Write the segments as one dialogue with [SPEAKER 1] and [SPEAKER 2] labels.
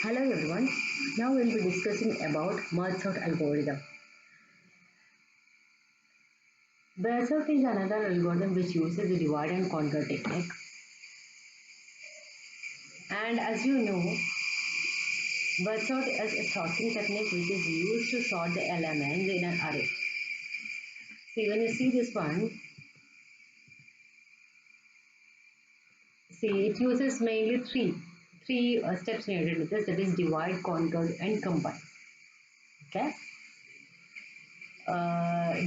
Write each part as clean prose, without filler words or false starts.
[SPEAKER 1] Hello everyone. Now we'll be discussing about merge sort algorithm. Merge sort is another algorithm which uses the divide and conquer technique. And as you know, merge sort is a sorting technique which is used to sort the elements in an array. See, when you see this one, see it uses mainly three steps needed with this, that is divide, conquer and combine. Okay.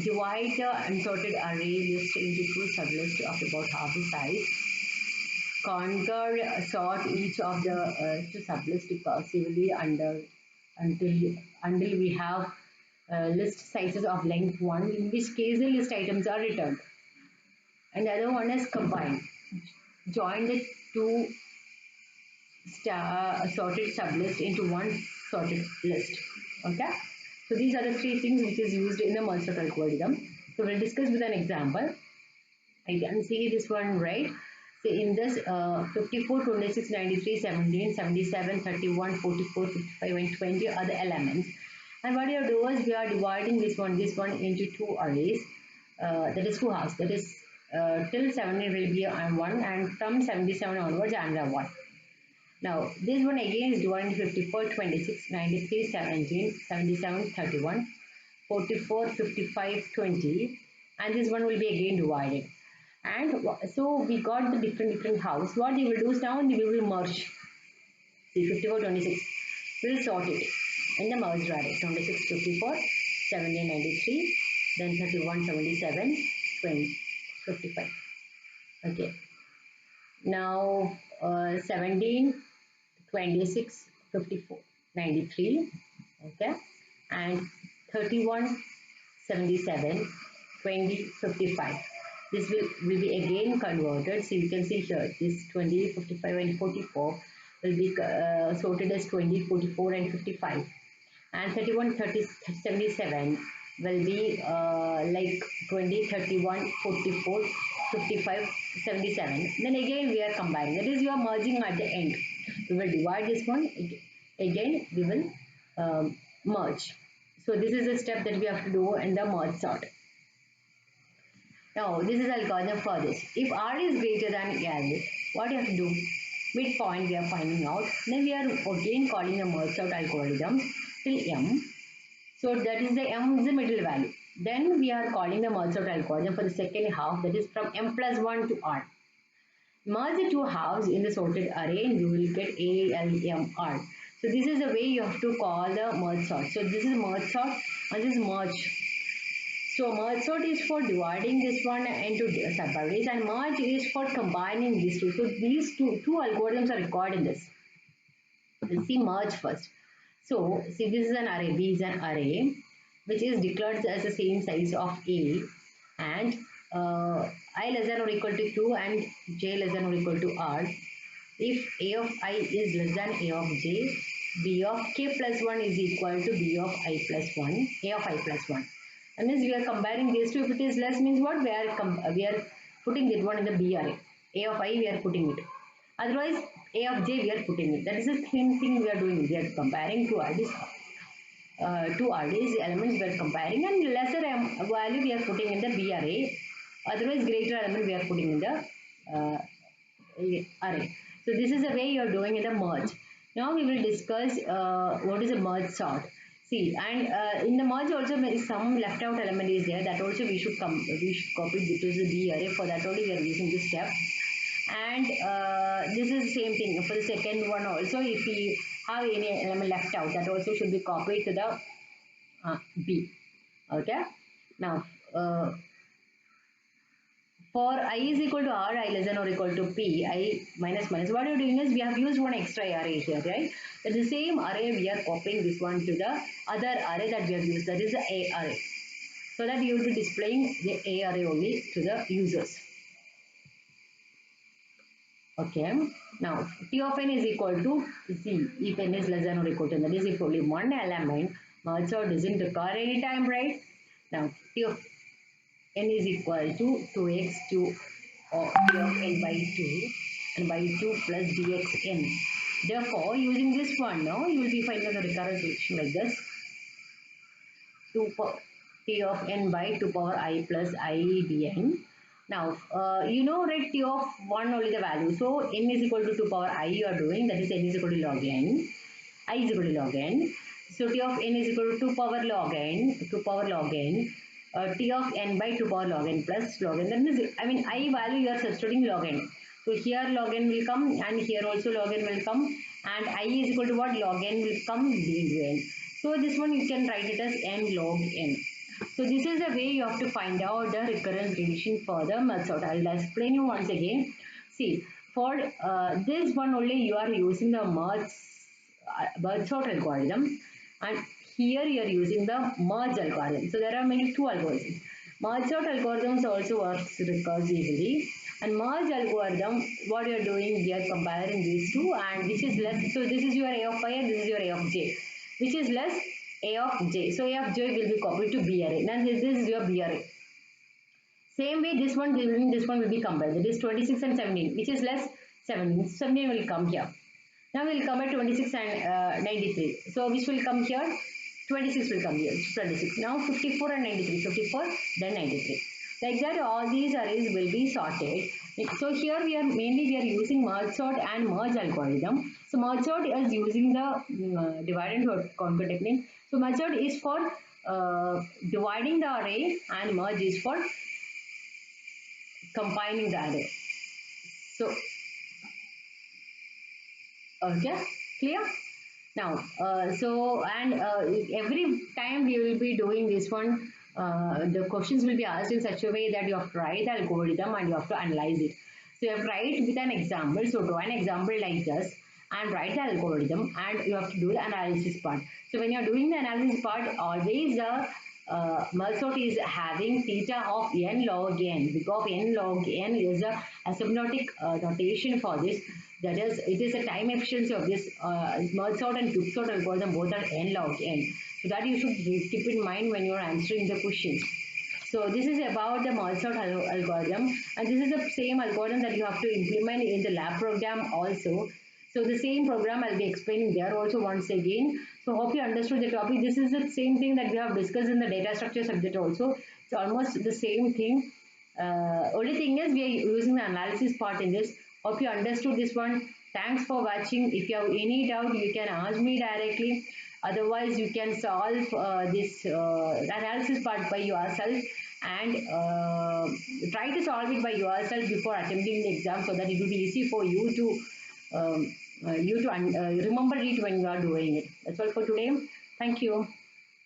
[SPEAKER 1] Divide the unsorted array list into two sublists of about half the size. Conquer sort each of the two sublists recursively until we have list sizes of length 1, in which case the list items are returned. And the other one is combine. Join the two sorted sublist into one sorted list. Okay. So these are the three things which is used in the merge sort algorithm. So we'll discuss with an example. I can see this one, right? So in this 54, 26, 93, 17, 77, 31, 44, 55 and 20 are the elements. And what you do is we are dividing this one into two arrays. That is two halves. That is till 17 will be 1 and from 77 onwards another 1. Now this one again is divided into 54, 26, 93, 17, 77, 31, 44, 55, 20 and this one will be again divided. And so we got the different house. What we will do is now we will merge. See 54, 26. We will sort it in the merged array. 26, 54, 17, 93, then 31, 77, 20, 55. Okay. Now 17, 26, 54, 93. Okay. And 31, 77, 20, 55. This will be again converted. So you can see here this 20, 55 and 44 will be sorted as 20, 44 and 55. And 31, 30, 77 will be like 20, 31, 44, 55, 77. Then again we are combining. That is, you are merging at the end. We will divide this one. Again we will merge. So this is the step that we have to do in the merge sort. Now this is algorithm for this. If R is greater than L, what you have to do? Midpoint we are finding out. Then we are again calling the merge sort algorithm till M. So that is the M is the middle value. Then we are calling the merge sort algorithm for the second half, that is from M plus 1 to R. Merge the two halves in the sorted array and you will get A, L, M, R. So this is the way you have to call the merge sort. So this is merge sort and this is merge. So merge sort is for dividing this one into subarrays and merge is for combining these two. So these two algorithms are required in this. We'll see merge first. So see, this is an array, B is an array which is declared as the same size of A and I less than or equal to Q and J less than or equal to R. If A of I is less than A of J, B of K plus 1 is equal to B of I plus 1, A of I plus 1. And means we are comparing these two. If it is less means what? We are putting that one in the B array. A of I we are putting it. Otherwise A of J we are putting it. That is the same thing we are doing. We are comparing two arrays. Two arrays elements we are comparing and lesser value we are putting in the B array. Otherwise greater element we are putting in the array. So this is the way you are doing in the merge. Now we will discuss what is a merge sort. See, and in the merge also some left out element is there, that also we should copy it to the B array. For that only we are using this step. And this is the same thing for the second one also. If we have any element left out, that also should be copied to the B. Okay. Now for I is equal to R, I less than or equal to P, I minus minus. What you're doing is we have used one extra array here, right? That the same array we are copying this one to the other array that we have used, that is the A array. So that you will be displaying the A array only to the users. Okay. Now T of n is equal to Z if n is less than or equal to n. That is if only one element merge sort doesn't require any time, right? Now T of n is equal to 2x to T of n by 2 and by 2 plus dxn. Therefore, using this one now, you will be finding the recurrent solution like this. 2 power t of n by 2 power I plus I dn. Now, you know, right, t of 1 only the value. So, n is equal to 2 power I you are doing, that is n is equal to log n. I is equal to log n. So, t of n is equal to 2 power log n, 2 power log n. T of n by 2 power log n plus log n. That means, I mean, I value you are substituting log n. So, here log n will come and here also log n will come, and I is equal to what? Log n will come into n. So this one you can write it as n log n. So this is the way you have to find out the recurrence relation for the merge sort. I'll explain you once again. See, for this one only you are using the merge sort algorithm, and here you are using the merge algorithm. So there are many two algorithms. Merge sort algorithms also works recursively, and merge algorithm, what you are doing, we are comparing these two, and which is less. So this is your a of I and this is your a of j. Which is less? A of j. So A of j will be copied to B array. Now this is your B array. Same way this one will be compared. That is 26 and 17. Which is less? 17. 17 will come here. Now we will come at 26 and 93. So which will come here? 26 will come here. 26. Now 54 and 93. 54 then 93. Like that, all these arrays will be sorted. So here we are using merge sort and merge algorithm. So merge sort is using the divide and conquer technique. So merge sort is for dividing the array, and merge is for combining the array. So okay, clear? Now, every time we will be doing this one, the questions will be asked in such a way that you have to write the algorithm and you have to analyze it. So you have to write with an example. So draw an example like this and write the algorithm, and you have to do the analysis part. So when you are doing the analysis part, always the merge sort is having theta of n log n. Because n log n is a asymptotic notation for this. That is, it is a time efficiency of this merge sort and quicksort algorithm, both are n log n. So that you should keep in mind when you are answering the questions. So this is about the merge sort algorithm, and this is the same algorithm that you have to implement in the lab program also. So the same program I'll be explaining there also once again. So hope you understood the topic. This is the same thing that we have discussed in the data structure subject also. It's almost the same thing. Only thing is we are using the analysis part in this. Hope you understood this one. Thanks for watching. If you have any doubt, you can ask me directly. Otherwise, you can solve this analysis part by yourself, and try to solve it by yourself before attempting the exam, so that it will be easy for you to remember it when you are doing it. That's all for today. Thank you.